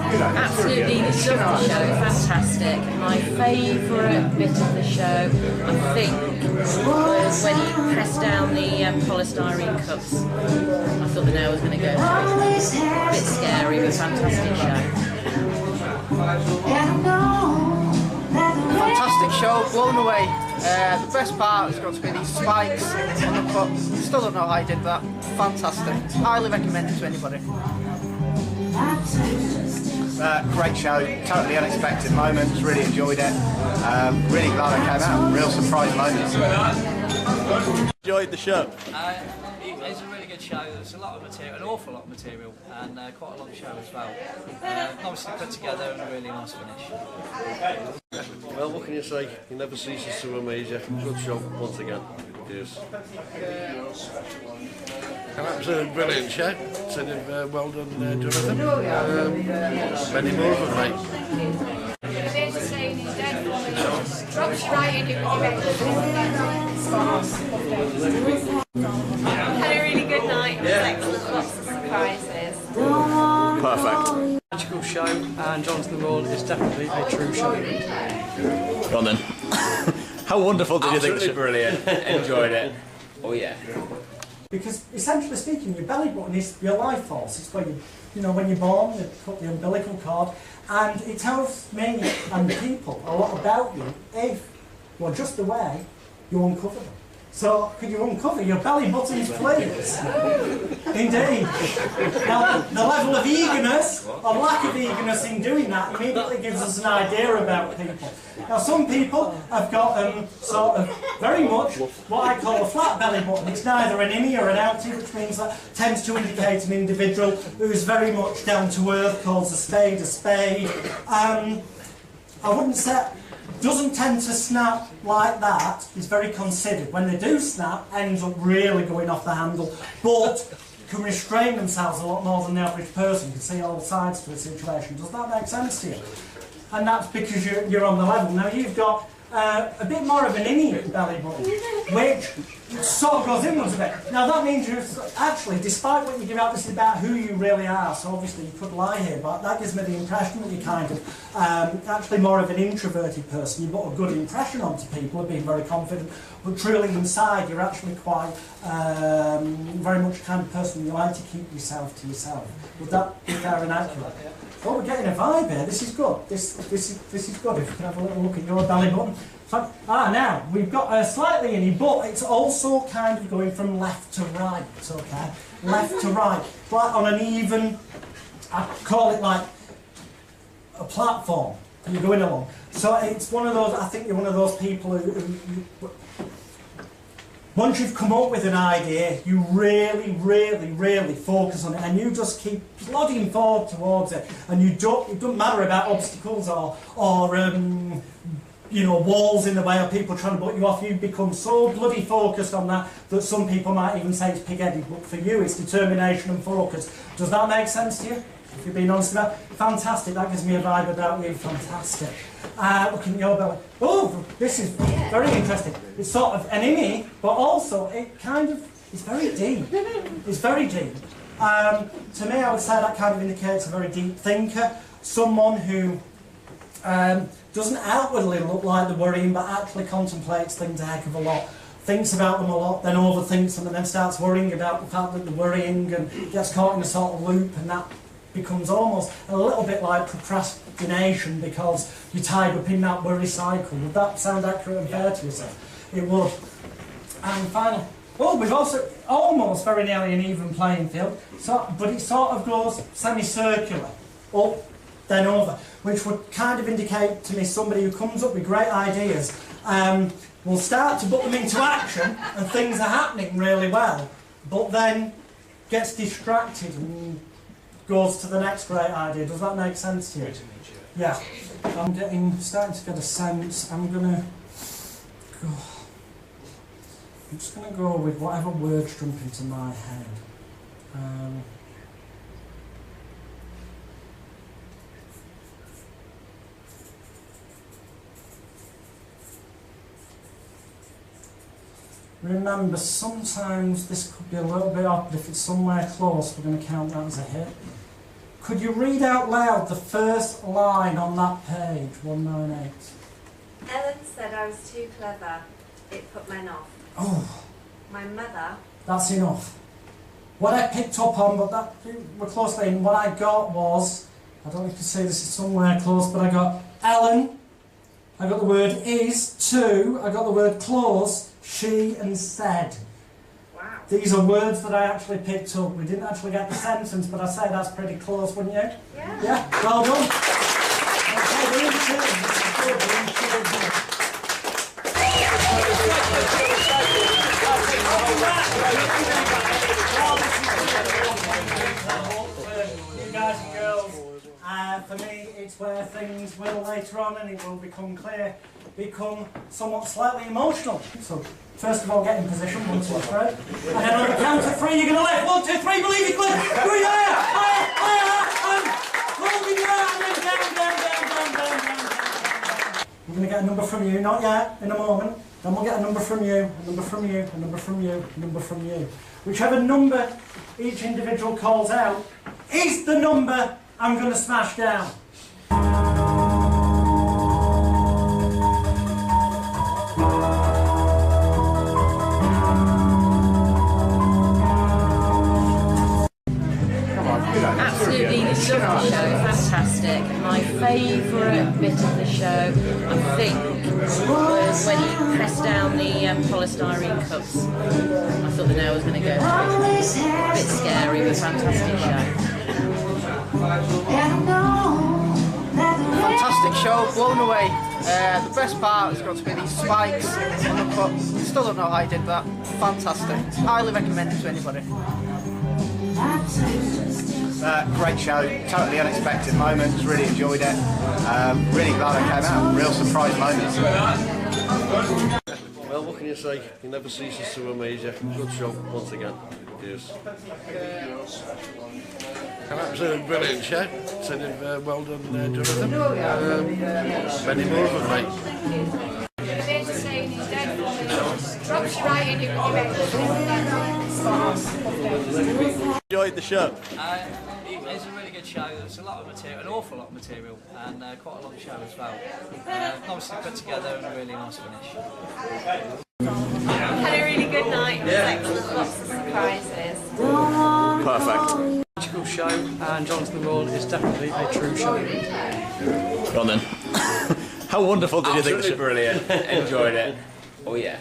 Absolutely loved the show, fantastic. My favourite bit of the show, I think, was when he pressed down the polystyrene cups. I thought the nail was going to go through. A bit scary, but fantastic show. Fantastic show, blown away. The best part has got to be these spikes on the foot. Still don't know how I did that. Fantastic. Highly recommend it to anybody. Great show, totally unexpected moments, really enjoyed it. Really glad I came out, real surprise moments. Enjoyed the show. It's a really good show. There's a lot of material, an awful lot of material, and quite a long show as well. Obviously put together and a really nice finish. Well, what can you say? He never ceases to amaze you. Good show once again. Yes. And that was a brilliant show. So well done, Jonathan. Many more of them, mate. Drops you right in, had a really good night. It was excellent, lots of surprises. Perfect. Magical show, and Jonathan Royle is definitely a true show. Go on then. How wonderful did you think the show? Brilliant. Enjoyed it. Oh yeah. Because essentially speaking, your belly button is your life force. It's where you know, when you're born, you cut the umbilical cord, and it tells me and people a lot about you if you're just away, you uncover them. So, could you uncover your belly buttons, please? Indeed. Now, the level of eagerness, or lack of eagerness in doing that, immediately gives us an idea about people. Now, some people have got sort of very much what I call a flat belly button. It's neither an innie or an outie, which means that tends to indicate an individual who's very much down to earth, calls a spade a spade. I wouldn't say... doesn't tend to snap like that, is very considered. When they do snap, ends up really going off the handle, but can restrain themselves a lot more than the average person, can see all sides to a situation. Does that make sense to you? And that's because you're on the level. Now you've got a bit more of an innie belly button, which sort of goes inwards a bit. Now that means you're actually, despite what you give out, this is about who you really are, so obviously you could lie here, but that gives me the impression that you're kind of actually more of an introverted person. You put a good impression onto people of being very confident, but truly inside you're actually quite very much the kind of person you like to keep yourself to yourself. Would that be fair and accurate? Oh, we're getting a vibe here. This is good. This is good. If you can have a little look at your belly button. Now we've got a slightly innie, but it's also kind of going from left to right. Okay, left to right, like on an even. I call it like a platform. You're going along. So it's one of those. I think you're one of those people who once you've come up with an idea, you really, really, really focus on it, and you just keep plodding forward towards it. And it doesn't matter about obstacles or you know, walls in the way of people trying to butt you off. You become so bloody focused on that that some people might even say it's pig-headed, but for you it's determination and focus. Does that make sense to you? If you're being honest about it? Fantastic, that gives me a vibe about you. Fantastic. Looking at your belly. Oh, this is very interesting. It's sort of an innie, but also it kind of is very deep. It's very deep. To me, I would say that kind of indicates a very deep thinker, someone who doesn't outwardly look like they're worrying, but actually contemplates things a heck of a lot. Thinks about them a lot, then overthinks them, and then starts worrying about the fact that they're worrying and gets caught in a sort of loop, and that becomes almost a little bit like procrastination because you're tied up in that worry cycle. Would that sound accurate and fair to yourself? It would. And finally, well, we've also almost very nearly an even playing field, but it sort of goes semicircular, up, then over, which would kind of indicate to me somebody who comes up with great ideas will start to put them into action and things are happening really well, but then gets distracted and goes to the next great idea. Does that make sense to you? Yeah. I'm starting to get a sense. I'm just going to go with whatever words jump into my head. Remember, sometimes this could be a little bit off, but if it's somewhere close, we're going to count that as a hit. Could you read out loud the first line on that page, 198? Ellen said I was too clever. It put men off. Oh, My mother. that's enough. What I picked up on, but that we're close in, what I got was, I don't know if you can see this is somewhere close, but I got Ellen, I got the word is, to, I got the word close, she and said. Wow. These are words that I actually picked up. We didn't actually get the sentence, but I say that's pretty close, wouldn't you? Yeah. Yeah, well done. Okay, we're in tune. This is good, we're in tune here. You guys and girls, for me it's where things will later on, and it will become somewhat slightly emotional. So first of all, get in position, 1, 2, 3, and then on the count of 3 you're going to lift. 1, 2, 3, believe it, lift. Hurry, higher, holding your arm, and down. We're going to get a number from you, not yet, in a moment. Then we'll get a number from you, a number from you, a number from you, a number from you. Whichever number each individual calls out is the number I'm going to smash down. Absolutely loved the show, fantastic. My favourite bit of the show, I think, was when he pressed down the polystyrene cups. I thought the nail was going to go. A bit scary, but fantastic show. Fantastic show, blown away. The best part has got to be these spikes on the cup. Still don't know how he did that. Fantastic. Highly recommend it to anybody. Great show, totally unexpected moments, really enjoyed it. Really glad I came out, real surprise moments. Well, what can you say? He never ceases to amaze you. Good show, once again. Yes. An absolutely brilliant show. So well done, Jonathan. Many more of them, mate. Enjoyed the show. It's a really good show. There's a lot of material, an awful lot of material, and quite a long show as well. Nicely put together and a really nice finish. Had a really good night. It was excellent. Lots of surprises. Perfect. Magical show, and Jonathan Royle is definitely a true show. Go on then. How wonderful did you think the show? Brilliant. Enjoyed it. Oh yeah.